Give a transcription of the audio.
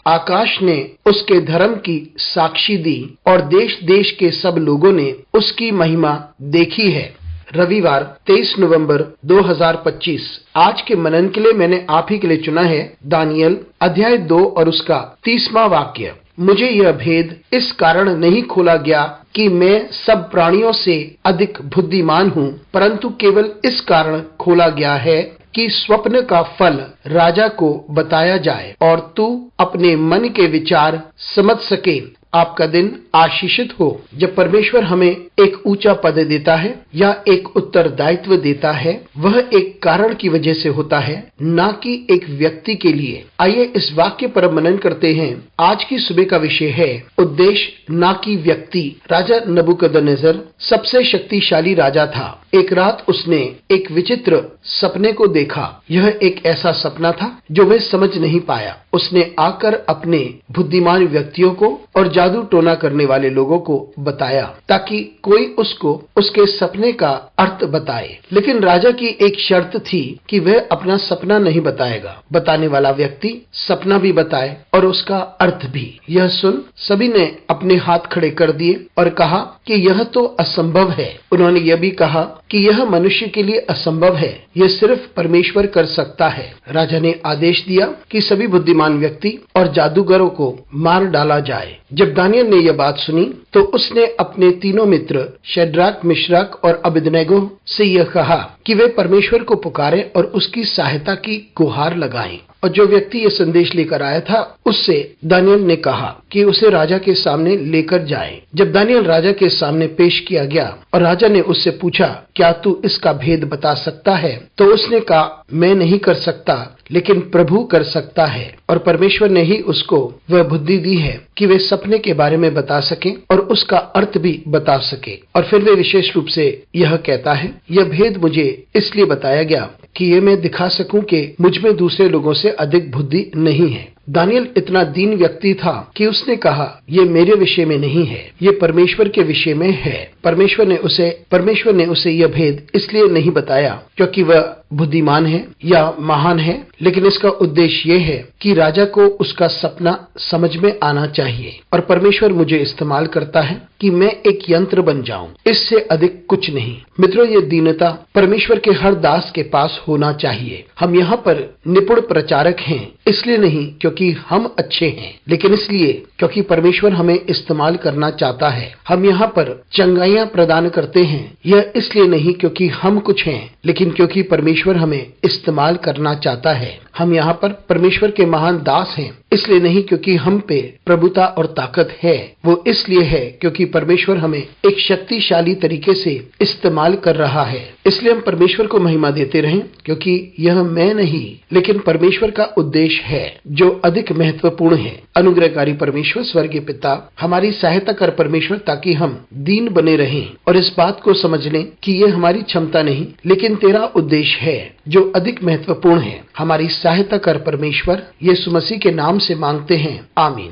आकाश ने उसके धर्म की साक्षी दी और देश देश के सब लोगों ने उसकी महिमा देखी है। रविवार 23 नवंबर 2025। आज के मनन के लिए मैंने आप ही के लिए चुना है दानियल अध्याय 2 और उसका 30वां वाक्य। मुझे यह भेद इस कारण नहीं खोला गया कि मैं सब प्राणियों से अधिक बुद्धिमान हूँ, परंतु केवल इस कारण खोला गया है कि स्वप्न का फल राजा को बताया जाए और तू अपने मन के विचार समझ सके। आपका दिन आशीषित हो। जब परमेश्वर हमें एक ऊंचा पद देता है या एक उत्तरदायित्व देता है, वह एक कारण की वजह से होता है, ना कि एक व्यक्ति के लिए। आइए इस वाक्य पर मनन करते हैं। आज की सुबह का विषय है उद्देश्य, ना कि व्यक्ति। राजा नबूकदनेस्सर सबसे शक्तिशाली राजा था। एक रात उसने एक विचित्र सपने को देखा। यह एक ऐसा सपना था जो वह समझ नहीं पाया। उसने आकर अपने बुद्धिमान व्यक्तियों को और जादू टोना करने वाले लोगों को बताया ताकि कोई उसको उसके सपने का अर्थ बताए। लेकिन राजा की एक शर्त थी कि वह अपना सपना नहीं बताएगा। बताने वाला व्यक्ति सपना भी बताए और उसका अर्थ भी। यह सुन सभी ने अपने हाथ खड़े कर दिए और कहा कि यह तो असंभव है। उन्होंने यह भी कहा कि यह मनुष्य के लिए असंभव है, यह सिर्फ परमेश्वर कर सकता है। राजा ने आदेश दिया कि सभी बुद्धिमान व्यक्ति और जादूगरों को मार डाला जाए। जब दानियल ने यह बात सुनी तो उसने अपने तीनों मित्र शद्रक, मिशरक और अबेदनगो से यह कहा कि वे परमेश्वर को पुकारें और उसकी सहायता की गुहार लगाएं। और जो व्यक्ति ये संदेश लेकर आया था उससे दानियल ने कहा कि उसे राजा के सामने लेकर जाए। जब दानियल राजा के सामने पेश किया गया और राजा ने उससे पूछा, क्या तू इसका भेद बता सकता है? तो उसने कहा, मैं नहीं कर सकता, लेकिन प्रभु कर सकता है। और परमेश्वर ने ही उसको वह बुद्धि दी है कि वे सपने के बारे में बता सके और उसका अर्थ भी बता सके। और फिर वे विशेष रूप से यह कहता है, यह भेद मुझे इसलिए बताया गया कि ये मैं दिखा सकूं कि मुझ में दूसरे लोगों से अधिक बुद्धि नहीं है। दानियल इतना दीन व्यक्ति था कि उसने कहा, ये मेरे विषय में नहीं है, ये परमेश्वर के विषय में है। परमेश्वर ने उसे यह भेद इसलिए नहीं बताया क्योंकि वह बुद्धिमान है या महान है, लेकिन इसका उद्देश्य यह है कि राजा को उसका सपना समझ में आना चाहिए। और परमेश्वर मुझे इस्तेमाल करता है कि मैं एक यंत्र बन जाऊं, इससे अधिक कुछ नहीं। मित्रों, ये दीनता परमेश्वर के हर दास के पास होना चाहिए। हम यहाँ पर निपुण प्रचारक हैं इसलिए नहीं क्योंकि हम अच्छे हैं, लेकिन इसलिए क्योंकि परमेश्वर हमें इस्तेमाल करना चाहता है। हम यहाँ पर चंगाइयाँ प्रदान करते हैं, यह इसलिए नहीं क्योंकि हम कुछ हैं, लेकिन क्योंकि परमेश्वर हमें इस्तेमाल करना चाहता है। हम यहाँ पर परमेश्वर के महान दास हैं, इसलिए नहीं क्योंकि हम पे प्रभुता और ताकत है, वो इसलिए है क्योंकि परमेश्वर हमें एक शक्तिशाली तरीके से इस्तेमाल कर रहा है। इसलिए हम परमेश्वर को महिमा देते रहें, क्योंकि यह मैं नहीं लेकिन परमेश्वर का उद्देश्य है जो अधिक महत्वपूर्ण है। अनुग्रहकारी परमेश्वर स्वर्गीय पिता, हमारी सहायता कर परमेश्वर, ताकि हम दीन बने रहें और इस बात को समझ लें कि ये हमारी क्षमता नहीं लेकिन तेरा उद्देश्य है जो अधिक महत्वपूर्ण है। हमारी सहायता कर परमेश्वर, यीशु मसीह के नाम से मांगते हैं, आमीन।